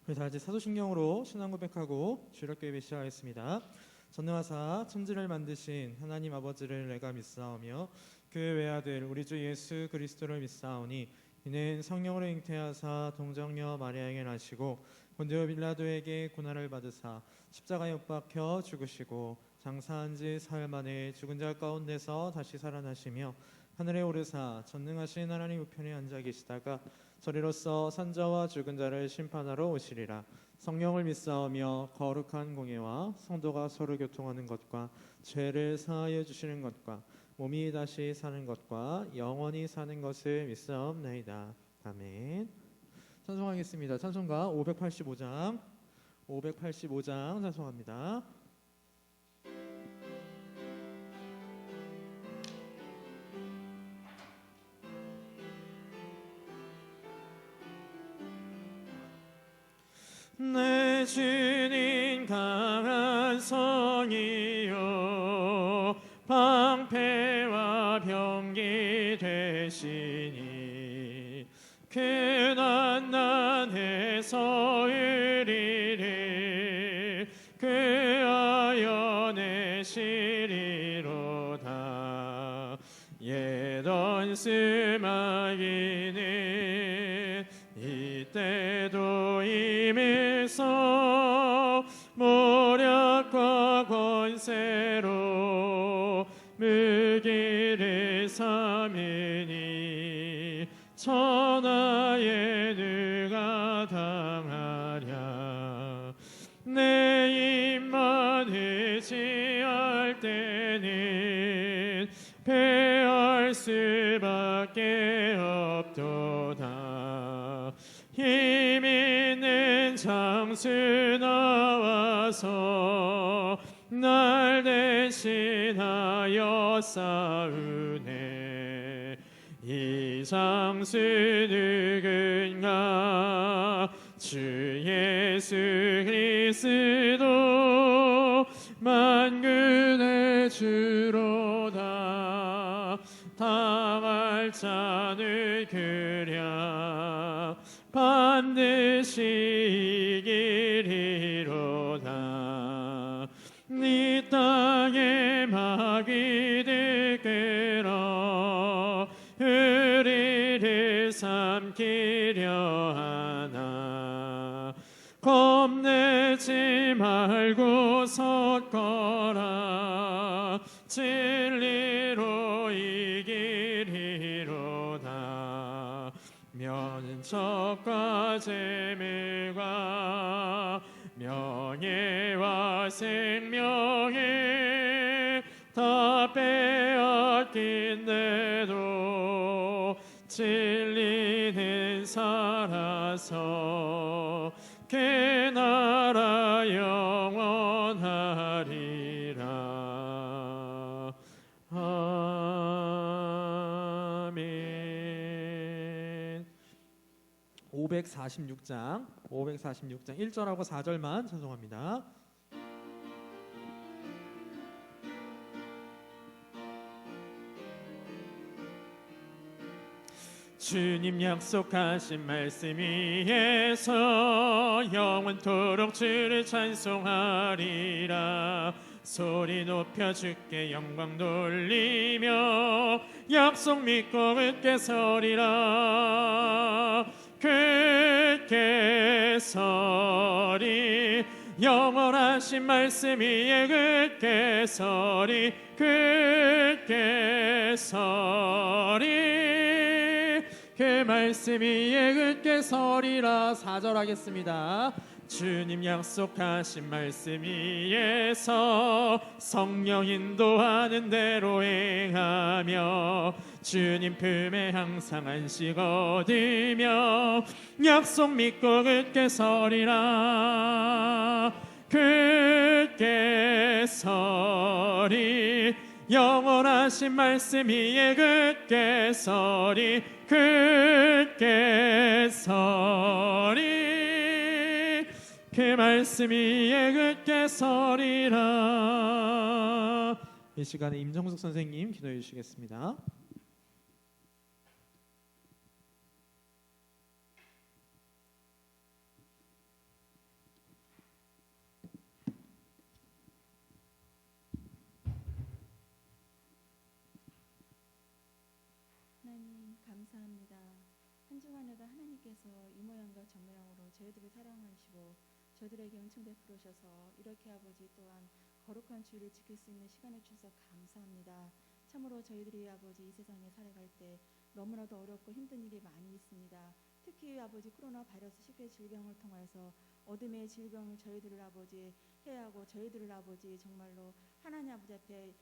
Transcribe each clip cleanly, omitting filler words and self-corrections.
우리 다 같이 사도신경으로 신앙 고백하고 주일학교 예배 시작하겠습니다. 전능하사 천지를 만드신 하나님 아버지를 내가 믿사오며 그의 외아들 우리 주 예수 그리스도를 믿사오니 이는 성령으로 잉태하사 동정녀 마리아에게 나시고 본디오 빌라도에게 고난을 받으사 십자가에 못 박혀 죽으시고 장사한 지 사흘 만에 죽은 자 가운데서 다시 살아나시며 하늘에 오르사 전능하신 하나님 우편에 앉아 계시다가 저리로서 산자와 죽은 자를 심판하러 오시리라. 성령을 믿사오며 거룩한 공예와 성도가 서로 교통하는 것과 죄를 사하여 주시는 것과 몸이 다시 사는 것과 영원히 사는 것을 믿사옵나이다. 아멘. 찬송하겠습니다. 찬송가 585장 찬송합니다. 내 주님 강한 성이요 방패와 병기 되시니 그 난난에서 의리를 그하여 내시리로다. 예던 스마기는 이때도 임해서 모략과 권세로 무기를 삼으니 천하에 누가 당하랴. 내 입만 의지할 때는 패할 수밖에 없도다. 힘 있는 장수 나와서 날 대신하여 싸우네. 이 장수 누군가 주 예수 그리스도 만군의 주로다. 당할 자는 그랴 반드시 이기리로다. 네 땅에 마귀들 끌어 우리를 삼키려 하나. 겁내지 말고 섰거라. 진리로 이기리로다. 면척과 재물과 명예와 생명을 다 빼앗긴데도 진리는 살아서 그 나라 영원하리라. 아멘. 546장 1절하고 4절만 찬송합니다. 주님 약속하신 말씀 위에서 영원토록 주를 찬송하리라. 소리 높여 주께 영광 돌리며 약속 믿고 굳게 서리라. 굳게 서리. 영원하신 말씀 위에 굳게 서리. 굳게 서리. 그 말씀 위에 굳게 서리라. 4절 하겠습니다. 주님 약속하신 말씀 위에서 성령 인도하는 대로 행하며 주님 품에 항상 안식 얻으며 약속 믿고 굳게 서리라. 굳게 서리. 영원하신 말씀 위에 굳게 서리. 굳게 서리. 그 말씀 위에 굳게 서리라. 이 시간에 임정숙 선생님 기도해 주시겠습니다. 감사합니다. 한 주간에도 하나님께서 이 모양과 저 모양으로 저희들을 사랑하시고 저희들에게 은총 베풀으셔서 이렇게 아버지 또한 거룩한 주일을 지킬 수 있는 시간을 주셔서 감사합니다. 참으로 저희들이 아버지 이 세상에 살아갈 때 너무나도 어렵고 힘든 일이 많이 있습니다. 특히 아버지 코로나 바이러스 식별 질병을 통해서 어둠의 질병을 저희들을 아버지 해하고 저희들을 아버지 정말로 하나님 아버지 앞에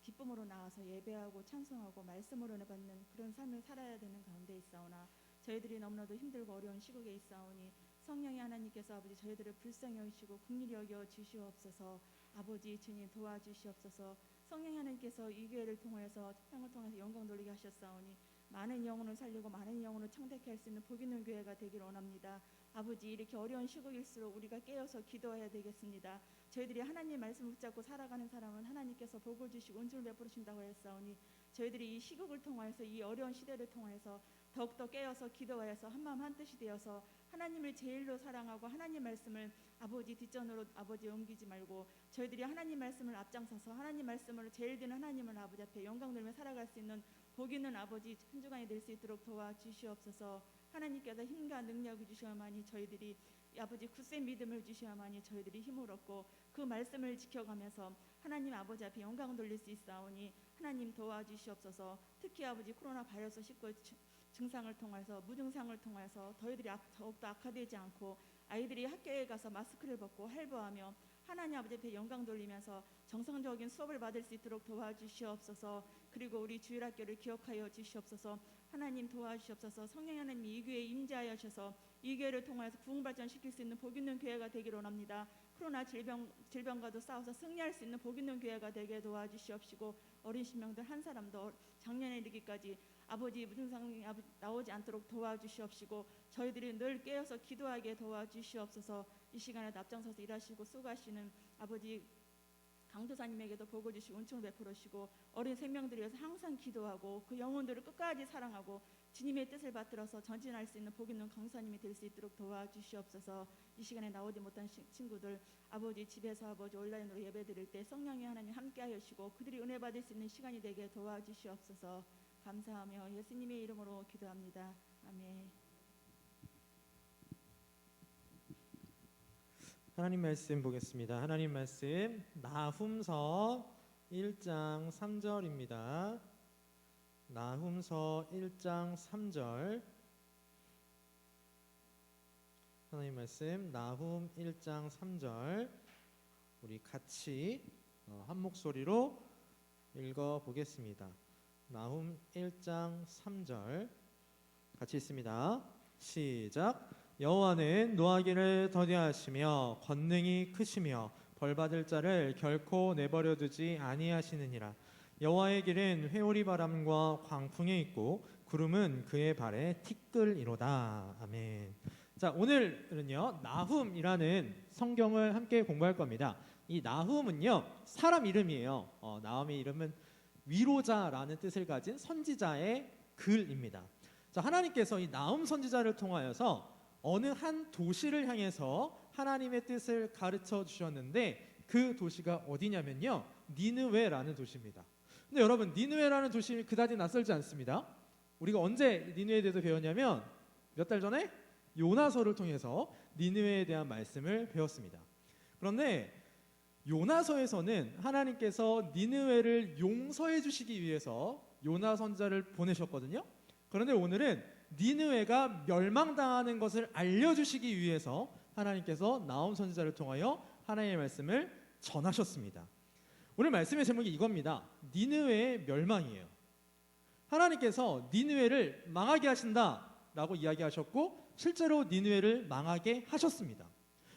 기쁨으로 나와서 예배하고 찬송하고 말씀으로 은혜받는 그런 삶을 살아야 되는 가운데 있사오나 저희들이 너무나도 힘들고 어려운 시국에 있사오니 성령의 하나님께서 아버지 저희들을 불쌍히 여기시고 긍휼히 여겨 주시옵소서. 아버지 주님 도와주시옵소서. 성령의 하나님께서 이 교회를 통하여서 찬양을 통해서 영광 돌리게 하셨사오니 많은 영혼을 살리고 많은 영혼을 청대케 할 수 있는 복 있는 교회가 되기를 원합니다. 아버지 이렇게 어려운 시국일수록 우리가 깨어서 기도해야 되겠습니다. 저희들이 하나님 말씀을 붙잡고 살아가는 사람은 하나님께서 복을 주시고 은총을 베풀으신다고 했사오니 저희들이 이 시국을 통하여서 이 어려운 시대를 통하여서 더욱더 깨어서 기도하여서 한마음 한뜻이 되어서 하나님을 제일로 사랑하고 하나님 말씀을 아버지 뒷전으로 아버지 옮기지 말고 저희들이 하나님 말씀을 앞장서서 하나님 말씀으로 제일 드는 하나님을 아버지 앞에 영광 돌며 살아갈 수 있는 복 있는 아버지 한 주간이 될 수 있도록 도와주시옵소서. 하나님께서 힘과 능력을 주셔야만이 저희들이 아버지 굳센 믿음을 주셔야만이 저희들이 힘을 얻고 그 말씀을 지켜가면서 하나님 아버지 앞에 영광 돌릴 수 있사오니 하나님 도와주시옵소서. 특히 아버지 코로나 바이러스 19 증상을 통해서 무증상을 통해서 저희들이 더욱더 악화되지 않고 아이들이 학교에 가서 마스크를 벗고 활보하며 하나님 아버지 앞에 영광 돌리면서 정상적인 수업을 받을 수 있도록 도와주시옵소서. 그리고 우리 주일학교를 기억하여 주시옵소서. 하나님 도와주시옵소서. 성령 하나님 이 교회에 임재하여 주셔서 이 교회를 통해서 부흥 발전시킬 수 있는 복 있는 교회가 되기를 원합니다. 코로나 질병과도 싸워서 승리할 수 있는 복 있는 교회가 되게 도와주시옵시고 어린 신명들 한 사람도 작년에 이르기까지 아버지 무증상이 나오지 않도록 도와주시옵시고 저희들이 늘 깨어서 기도하게 도와주시옵소서. 이 시간에 앞장서서 일하시고 수고하시는 아버지 강도사님에게도 복을 주시고 은총을 베풀으시고 어린 생명들을 위해서 항상 기도하고 그 영혼들을 끝까지 사랑하고 주님의 뜻을 받들어서 전진할 수 있는 복 있는 강도사님이 될 수 있도록 도와주시옵소서. 이 시간에 나오지 못한 친구들 아버지 집에서 아버지 온라인으로 예배드릴 때 성령의 하나님 함께하여 주시고 그들이 은혜 받을 수 있는 시간이 되게 도와주시옵소서. 감사하며 예수님의 이름으로 기도합니다. 아멘. 하나님 말씀 보겠습니다. 하나님 말씀 나훔서 1장 3절입니다. 나훔서 1장 3절 하나님 말씀 나훔 1장 3절 우리 같이 한 목소리로 읽어보겠습니다. 나훔 1장 3절 같이 읽습니다. 시작. 여호와는 노하기를 더디하시며 권능이 크시며 벌받을 자를 결코 내버려 두지 아니하시느니라. 여호와의 길은 회오리 바람과 광풍에 있고 구름은 그의 발에 티끌이로다. 아멘. 자, 오늘은요 나훔이라는 성경을 함께 공부할 겁니다. 이 나훔은요 사람 이름이에요. 나훔의 이름은 위로자라는 뜻을 가진 선지자의 글입니다. 자, 하나님께서 이 나훔 선지자를 통하여서 어느 한 도시를 향해서 하나님의 뜻을 가르쳐 주셨는데 그 도시가 어디냐면요 니느웨라는 도시입니다. 근데 여러분 니느웨라는 도시 그다지 낯설지 않습니다. 우리가 언제 니느웨에 대해서 배웠냐면 몇 달 전에 요나서를 통해서 니느웨에 대한 말씀을 배웠습니다. 그런데 요나서에서는 하나님께서 니느웨를 용서해 주시기 위해서 요나 선지자를 보내셨거든요. 그런데 오늘은 니느웨가 멸망당하는 것을 알려주시기 위해서 하나님께서 나훔 선지자를 통하여 하나님의 말씀을 전하셨습니다. 오늘 말씀의 제목이 이겁니다. 니느웨의 멸망이에요. 하나님께서 니느웨를 망하게 하신다라고 이야기하셨고 실제로 니느웨를 망하게 하셨습니다.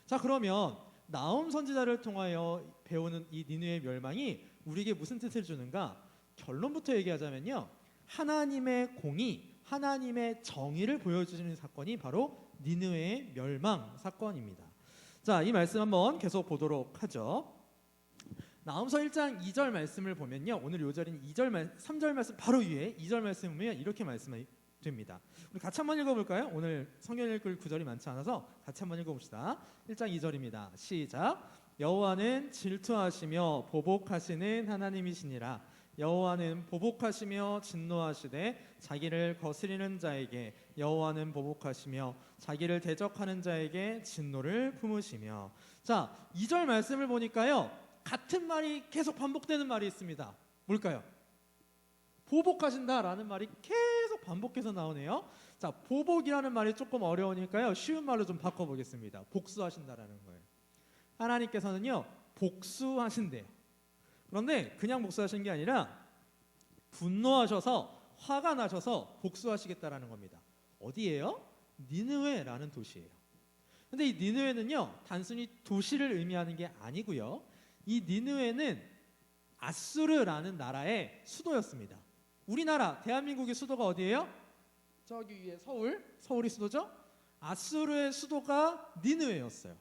자, 그러면 나훔 선지자를 통하여 배우는 이 니느웨의 멸망이 우리에게 무슨 뜻을 주는가? 결론부터 얘기하자면요 하나님의 공의, 하나님의 정의를 보여주시는 사건이 바로 니느웨의 멸망 사건입니다. 자, 이 말씀 한번 계속 보도록 하죠. 나훔서 1장 2절 말씀을 보면요 오늘 요 자리는 3절 말씀 바로 위에 2절 말씀 보면 이렇게 말씀이 됩니다. 우리 같이 한번 읽어볼까요? 오늘 성경 읽을 구절이 많지 않아서 같이 한번 읽어봅시다. 1장 2절입니다. 시작. 여호와는 질투하시며 보복하시는 하나님이시니라. 여호와는 보복하시며 진노하시되 자기를 거스리는 자에게 여호와는 보복하시며 자기를 대적하는 자에게 진노를 품으시며. 자, 2절 말씀을 보니까요, 같은 말이 계속 반복되는 말이 있습니다. 뭘까요? 보복하신다라는 말이 계속 반복해서 나오네요. 자, 보복이라는 말이 조금 어려우니까요, 쉬운 말로 좀 바꿔보겠습니다. 복수하신다라는 거예요. 하나님께서는요, 복수하신대요. 그런데 그냥 복수하신 게 아니라 분노하셔서, 화가 나셔서 복수하시겠다라는 겁니다. 어디예요? 니느웨라는 도시예요. 근데 이 니느웨는요, 단순히 도시를 의미하는 게 아니고요, 이 니느웨는 아수르라는 나라의 수도였습니다. 우리나라 대한민국의 수도가 어디예요? 저기 위에 서울이 수도죠? 아수르의 수도가 니느웨였어요.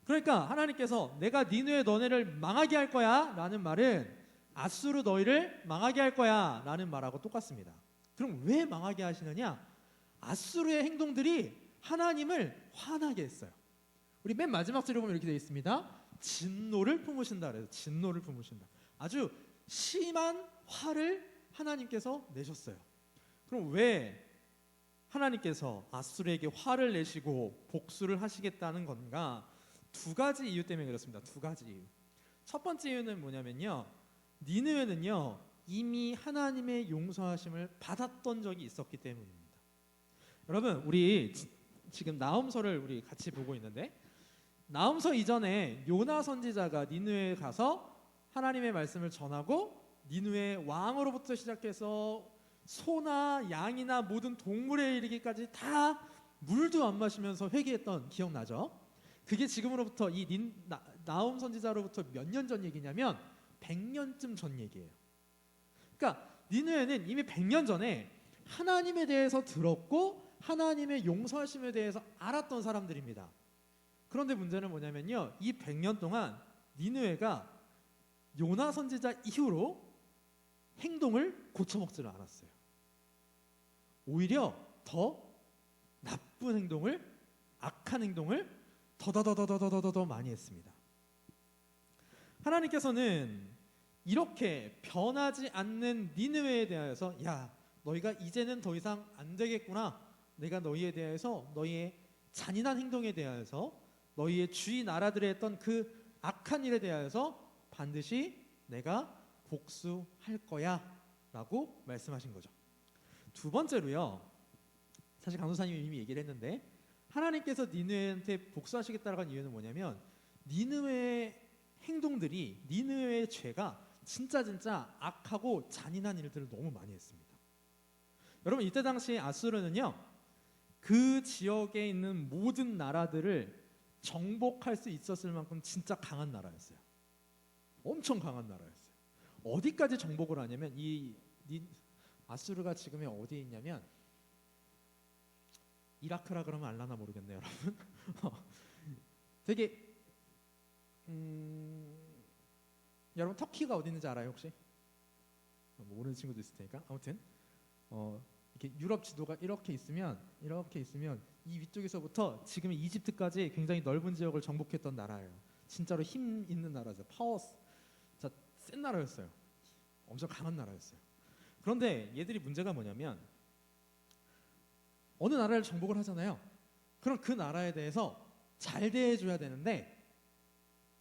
그러니까 하나님께서 내가 니느웨 너네를 망하게 할 거야 라는 말은 아수르 너희를 망하게 할 거야 라는 말하고 똑같습니다. 그럼 왜 망하게 하시느냐? 아수르의 행동들이 하나님을 화나게 했어요. 우리 맨 마지막 절에 보면 이렇게 되어 있습니다. 진노를 품으신다 그래서 진노를 품으신다. 아주 심한 화를 하나님께서 내셨어요. 그럼 왜 하나님께서 아수르에게 화를 내시고 복수를 하시겠다는 건가? 두 가지 이유 때문에 그렇습니다. 두 가지 이유. 첫 번째 이유는 뭐냐면요, 니느웨는요 이미 하나님의 용서하심을 받았던 적이 있었기 때문입니다. 여러분, 우리 지금 나훔서를 우리 같이 보고 있는데, 나훔서 이전에 요나 선지자가 니느웨에 가서 하나님의 말씀을 전하고 니느웨 왕으로부터 시작해서 소나 양이나 모든 동물에 이르기까지 다 물도 안 마시면서 회개했던 기억나죠? 그게 지금으로부터 나훔 선지자로부터 몇 년 전 얘기냐면 100년쯤 전 얘기예요. 그러니까 니느웨는 이미 100년 전에 하나님에 대해서 들었고 하나님의 용서하심에 대해서 알았던 사람들입니다. 그런데 문제는 뭐냐면요, 이 100년 동안 니느웨가 요나 선지자 이후로 행동을 고쳐먹지를 않았어요. 오히려 더 나쁜 행동을, 악한 행동을 더 많이 했습니다. 하나님께서는 이렇게 변하지 않는 니느웨에 대해서 야, 너희가 이제는 더 이상 안 되겠구나. 내가 너희에 대해서, 너희의 잔인한 행동에 대해서, 너희의 주위 나라들에 했던 그 악한 일에 대해서 반드시 내가 복수할 거야 라고 말씀하신 거죠. 두 번째로요, 사실 강도사님이 이미 얘기를 했는데, 하나님께서 니느웨한테 복수하시겠다라고 한 이유는 뭐냐면, 니느웨의 행동들이, 니느웨의 죄가 진짜 악하고 잔인한 일들을 너무 많이 했습니다. 여러분, 이때 당시 아수르는요, 그 지역에 있는 모든 나라들을 정복할 수 있었을 만큼 진짜 강한 나라였어요. 엄청 강한 나라였어요. 어디까지 정복을 하냐면, 아수르가 지금이 어디에 있냐면, 이라크라 그러면 알라나 모르겠네요, 여러분. 되게 여러분, 터키가 어디 있는지 알아요 혹시? 모르는 친구도 있을 테니까. 아무튼 이렇게 유럽 지도가 이렇게 있으면 이 위쪽에서부터 지금의 이집트까지 굉장히 넓은 지역을 정복했던 나라예요. 진짜로 힘 있는 나라죠. 자, 센 나라였어요. 엄청 강한 나라였어요. 그런데 얘들이 문제가 뭐냐면, 어느 나라를 정복을 하잖아요. 그럼 그 나라에 대해서 잘 대해줘야 되는데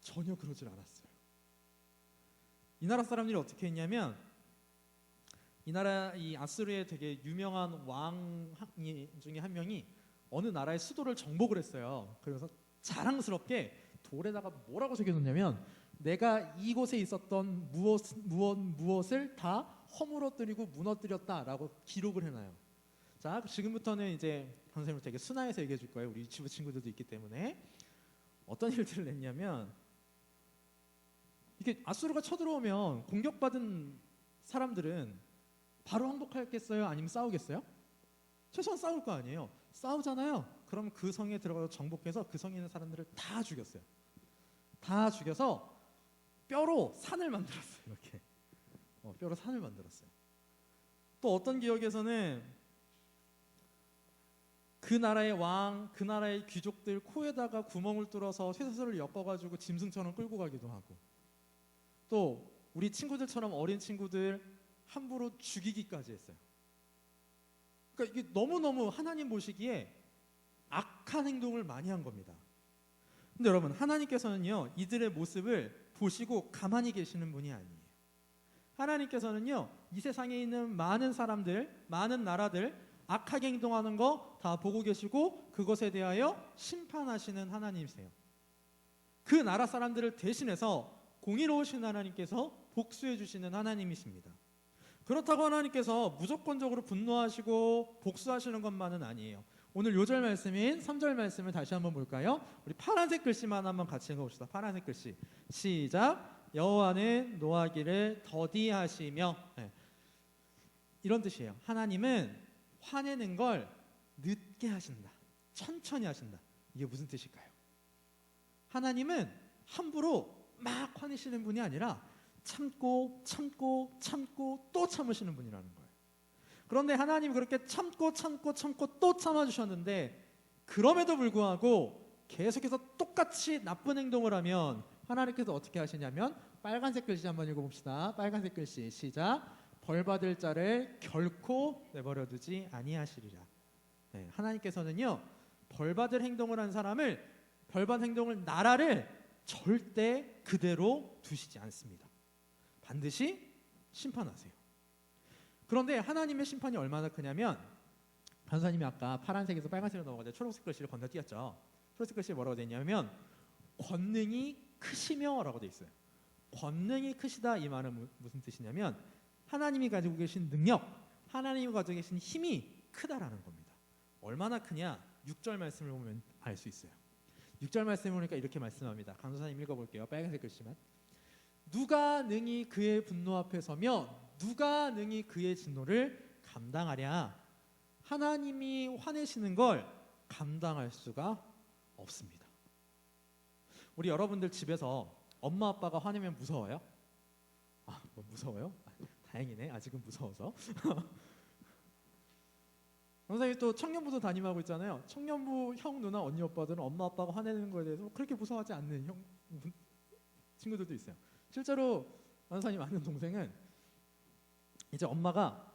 전혀 그러질 않았어요. 이 나라 사람들이 어떻게 했냐면, 이 아수르의 되게 유명한 왕 중에 한 명이 어느 나라의 수도를 정복을 했어요. 그래서 자랑스럽게 돌에다가 뭐라고 새겨놓냐면, 내가 이곳에 있었던 무엇을 다 허물어뜨리고 무너뜨렸다라고 기록을 해놔요. 자, 지금부터는 이제 선생님 되게 순화해서 얘기해 줄 거예요. 우리 유치부 친구들도 있기 때문에. 어떤 일들을 냈냐면, 이게 아수르가 쳐들어오면 공격받은 사람들은 바로 항복하겠어요? 아니면 싸우겠어요? 최소한 싸울 거 아니에요. 싸우잖아요. 그럼 그 성에 들어가서 정복해서 그 성에 있는 사람들을 다 죽였어요. 다 죽여서 뼈로 산을 만들었어요. 이렇게 뼈로 산을 만들었어요. 또 어떤 지역에서는 그 나라의 왕, 그 나라의 귀족들 코에다가 구멍을 뚫어서 쇠사슬을 엮어가지고 짐승처럼 끌고 가기도 하고, 또 우리 친구들처럼 어린 친구들 함부로 죽이기까지 했어요. 그러니까 이게 너무너무 하나님 보시기에 악한 행동을 많이 한 겁니다. 근데 여러분, 하나님께서는요, 이들의 모습을 보시고 가만히 계시는 분이 아니에요. 하나님께서는요, 이 세상에 있는 많은 사람들, 많은 나라들 악하게 행동하는 거 다 보고 계시고 그것에 대하여 심판하시는 하나님이세요. 그 나라 사람들을 대신해서 공의로우신 하나님께서 복수해 주시는 하나님이십니다. 그렇다고 하나님께서 무조건적으로 분노하시고 복수하시는 것만은 아니에요. 오늘 요절 말씀인 3절 말씀을 다시 한번 볼까요? 우리 파란색 글씨만 한번 같이 읽어봅시다. 파란색 글씨 시작. 여호와는 노하기를 더디하시며, 네. 이런 뜻이에요. 하나님은 화내는 걸 늦게 하신다, 천천히 하신다. 이게 무슨 뜻일까요? 하나님은 함부로 막 화내시는 분이 아니라 참고 또 참으시는 분이라는 거예요. 그런데 하나님 그렇게 참고 또 참아주셨는데, 그럼에도 불구하고 계속해서 똑같이 나쁜 행동을 하면 하나님께서 어떻게 하시냐면, 빨간색 글씨 한번 읽어봅시다. 빨간색 글씨 시작. 벌받을 자를 결코 내버려두지 아니하시리라. 네, 하나님께서는요, 벌받을 행동을 한 사람을, 벌받은 행동을, 나라를 절대 그대로 두시지 않습니다. 반드시 심판하세요. 그런데 하나님의 심판이 얼마나 크냐면, 변호사님이 아까 파란색에서 빨간색으로 넘어가자 초록색 글씨를 건너뛰었죠. 초록색 글씨에 뭐라고 되어 있냐면 권능이 크시며 라고 되어 있어요. 권능이 크시다, 이 말은 무슨 뜻이냐면 하나님이 가지고 계신 능력, 하나님이 가지고 계신 힘이 크다라는 겁니다. 얼마나 크냐? 6절 말씀을 보면 알 수 있어요. 6절 말씀을 보니까 이렇게 말씀합니다. 강도사님 읽어볼게요. 빨간색 글씨만. 누가 능히 그의 분노 앞에 서며 누가 능히 그의 진노를 감당하랴. 하나님이 화내시는 걸 감당할 수가 없습니다. 우리 여러분들 집에서 엄마 아빠가 화내면 무서워요? 뭐 무서워요? 다행이네. 아직은 무서워서. 선생님이 또 청년부도 담임하고 있잖아요. 청년부 형, 누나, 언니, 오빠들은 엄마 아빠가 화내는 거에 대해서 그렇게 무서워하지 않는 친구들도 있어요. 실제로 원사님 아는 동생은 이제 엄마가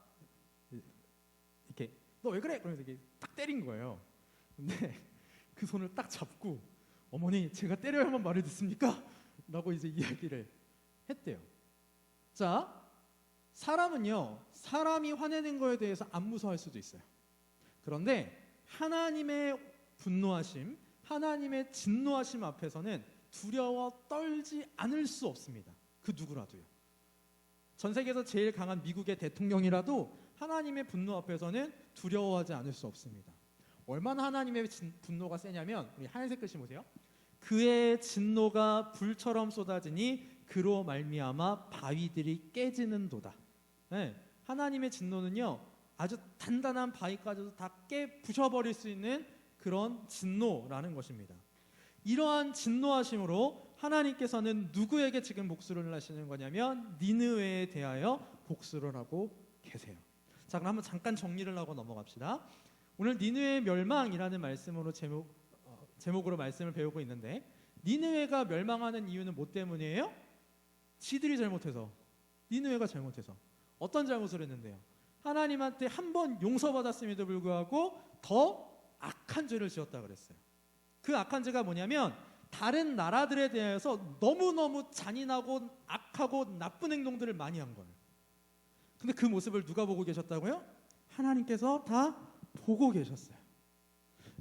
이렇게 너 왜 그래? 그러면서 이렇게 딱 때린 거예요. 근데 그 손을 딱 잡고 어머니 제가 때려야만 말을 듣습니까? 라고 이제 이야기를 했대요. 자, 사람은요, 사람이 화내는 거에 대해서 안 무서워할 수도 있어요. 그런데 하나님의 분노하심, 하나님의 진노하심 앞에서는 두려워 떨지 않을 수 없습니다. 그 누구라도요. 전 세계에서 제일 강한 미국의 대통령이라도 하나님의 분노 앞에서는 두려워하지 않을 수 없습니다. 얼마나 하나님의 분노가 세냐면, 우리 하얀색 글씨 보세요. 그의 진노가 불처럼 쏟아지니 그로 말미암아 바위들이 깨지는도다. 네, 하나님의 진노는요, 아주 단단한 바위까지도 다 부셔버릴 수 있는 그런 진노라는 것입니다. 이러한 진노하심으로 하나님께서는 누구에게 지금 복수를 하시는 거냐면 니느웨에 대하여 복수를 하고 계세요. 자, 그럼 한번 잠깐 정리를 하고 넘어갑시다. 오늘 니느웨의 멸망이라는 말씀으로 제목으로 말씀을 배우고 있는데, 니느웨가 멸망하는 이유는 뭐 때문이에요? 지들이 잘못해서, 니느웨가 잘못해서. 어떤 잘못을 했는데요? 하나님한테 한 번 용서받았음에도 불구하고 더 악한 죄를 지었다 그랬어요. 그 악한 죄가 뭐냐면 다른 나라들에 대해서 너무너무 잔인하고 악하고 나쁜 행동들을 많이 한 거예요. 근데 그 모습을 누가 보고 계셨다고요? 하나님께서 다 보고 계셨어요.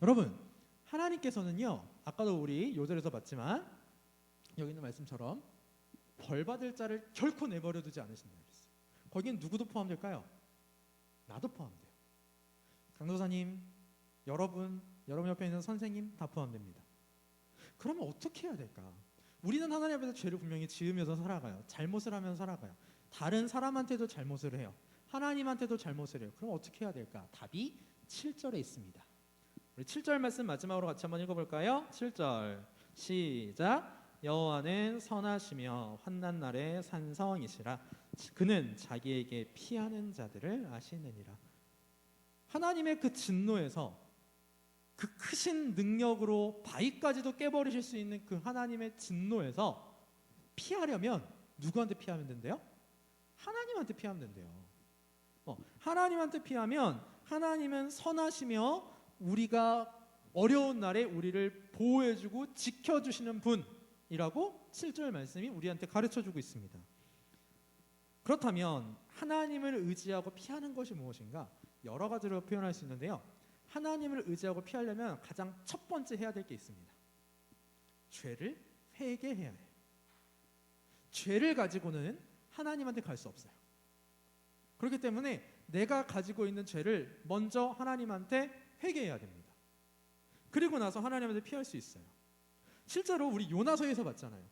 여러분, 하나님께서는요, 아까도 우리 요절에서 봤지만 여기 있는 말씀처럼 벌받을 자를 결코 내버려 두지 않으신다 그랬어요. 거기엔 누구도 포함될까요? 나도 포함돼요. 강도사님, 여러분 옆에 있는 선생님 다 포함됩니다. 그러면 어떻게 해야 될까? 우리는 하나님 앞에서 죄를 분명히 지으면서 살아가요. 잘못을 하면서 살아가요. 다른 사람한테도 잘못을 해요. 하나님한테도 잘못을 해요. 그럼 어떻게 해야 될까? 답이 7절에 있습니다. 우리 7절 말씀 마지막으로 같이 한번 읽어볼까요? 7절 시작. 여호와는 선하시며 환난 날에 산성이시라. 그는 자기에게 피하는 자들을 아시느니라. 하나님의 그 진노에서, 그 크신 능력으로 바위까지도 깨버리실 수 있는 그 하나님의 진노에서 피하려면 누구한테 피하면 된대요? 하나님한테 피하면 된대요. 하나님한테 피하면 하나님은 선하시며 우리가 어려운 날에 우리를 보호해주고 지켜주시는 분이라고 7절 말씀이 우리한테 가르쳐주고 있습니다. 그렇다면 하나님을 의지하고 피하는 것이 무엇인가? 여러 가지로 표현할 수 있는데요. 하나님을 의지하고 피하려면 가장 첫 번째 해야 될 게 있습니다. 죄를 회개해야 해요. 죄를 가지고는 하나님한테 갈 수 없어요. 그렇기 때문에 내가 가지고 있는 죄를 먼저 하나님한테 회개해야 됩니다. 그리고 나서 하나님한테 피할 수 있어요. 실제로 우리 요나서에서 봤잖아요.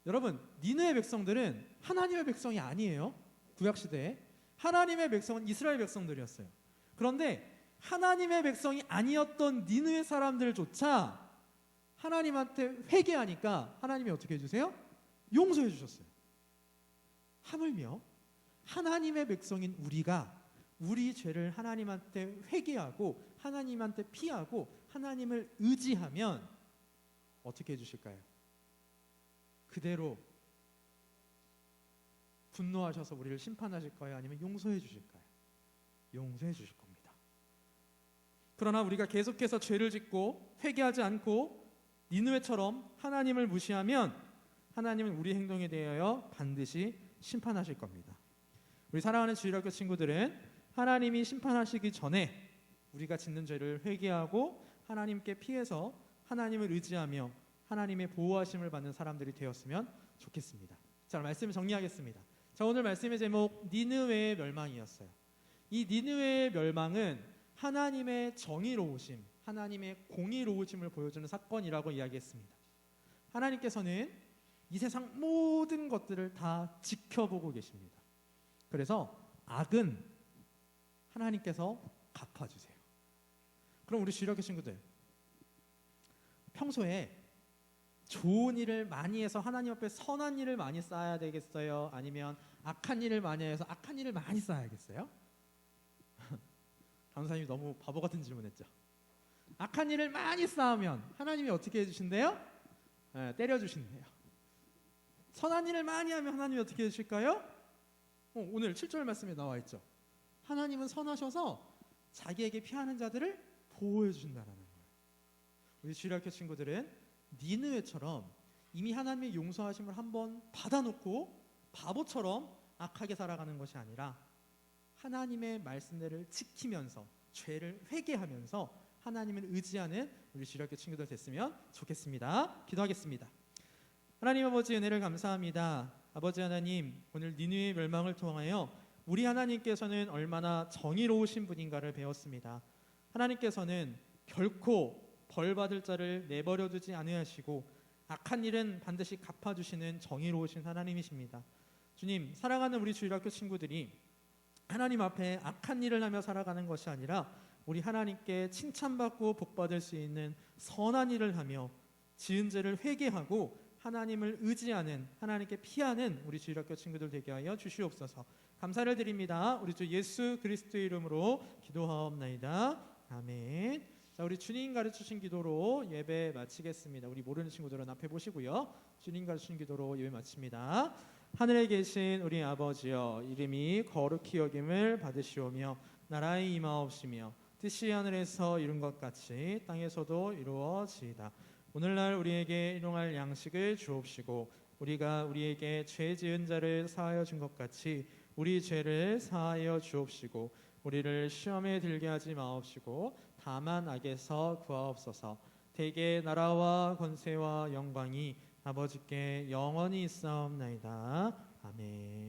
여러분, 니느웨 백성들은 하나님의 백성이 아니에요. 구약시대에 하나님의 백성은 이스라엘 백성들이었어요. 그런데 하나님의 백성이 아니었던 니느웨 사람들조차 하나님한테 회개하니까 하나님이 어떻게 해주세요? 용서해 주셨어요. 하물며 하나님의 백성인 우리가 우리 죄를 하나님한테 회개하고 하나님한테 피하고 하나님을 의지하면 어떻게 해주실까요? 그대로 분노하셔서 우리를 심판하실까요? 아니면 용서해 주실까요? 용서해 주실 겁니다. 그러나 우리가 계속해서 죄를 짓고 회개하지 않고 니느웨처럼 하나님을 무시하면 하나님은 우리 행동에 대하여 반드시 심판하실 겁니다. 우리 사랑하는 주일학교 친구들은 하나님이 심판하시기 전에 우리가 짓는 죄를 회개하고 하나님께 피해서 하나님을 의지하며 하나님의 보호하심을 받는 사람들이 되었으면 좋겠습니다. 자, 말씀을 정리하겠습니다. 자, 오늘 말씀의 제목 니느웨의 멸망이었어요. 이 니느웨의 멸망은 하나님의 정의로우심, 하나님의 공의로우심을 보여주는 사건이라고 이야기했습니다. 하나님께서는 이 세상 모든 것들을 다 지켜보고 계십니다. 그래서 악은 하나님께서 갚아주세요. 그럼 우리 주일학교 친구들, 평소에 좋은 일을 많이 해서 하나님 앞에 선한 일을 많이 쌓아야 되겠어요? 아니면 악한 일을 많이 해서 악한 일을 많이 쌓아야겠어요? 강사님이 너무 바보 같은 질문했죠. 악한 일을 많이 쌓으면 하나님이 어떻게 해주신대요? 때려주신대요. 선한 일을 많이 하면 하나님이 어떻게 해주실까요? 오늘 7절 말씀에 나와 있죠. 하나님은 선하셔서 자기에게 피하는 자들을 보호해 주신다는 거예요. 우리 주일학교 친구들은 니느웨처럼 이미 하나님의 용서하심을 한번 받아놓고 바보처럼 악하게 살아가는 것이 아니라 하나님의 말씀들을 지키면서 죄를 회개하면서 하나님을 의지하는 우리 주일학교 친구들 됐으면 좋겠습니다. 기도하겠습니다. 하나님 아버지 은혜를 감사합니다. 아버지 하나님, 오늘 니느웨의 멸망을 통하여 우리 하나님께서는 얼마나 정의로우신 분인가를 배웠습니다. 하나님께서는 결코 벌받을 자를 내버려 두지 않으시고 악한 일은 반드시 갚아주시는 정의로우신 하나님이십니다. 주님, 사랑하는 우리 주일학교 친구들이 하나님 앞에 악한 일을 하며 살아가는 것이 아니라 우리 하나님께 칭찬받고 복받을 수 있는 선한 일을 하며 지은 죄를 회개하고 하나님을 의지하는, 하나님께 피하는 우리 주일학교 친구들 되게 하여 주시옵소서. 감사를 드립니다. 우리 주 예수 그리스도의 이름으로 기도하옵나이다. 아멘. 자, 우리 주님 가르치신 기도로 예배 마치겠습니다. 우리 모르는 친구들은 앞에 보시고요. 주님 가르치신 기도로 예배 마칩니다. 하늘에 계신 우리 아버지여, 이름이 거룩히 여김을 받으시오며 나라의 임하옵시며 뜻이 하늘에서 이룬 것 같이 땅에서도 이루어지이다. 오늘날 우리에게 일용할 양식을 주옵시고 우리가 우리에게 죄 지은 자를 사하여 준 것 같이 우리 죄를 사하여 주옵시고 우리를 시험에 들게 하지 마옵시고 다만 악에서 구하옵소서. 대개 나라와 권세와 영광이 아버지께 영원히 있사옵나이다. 아멘.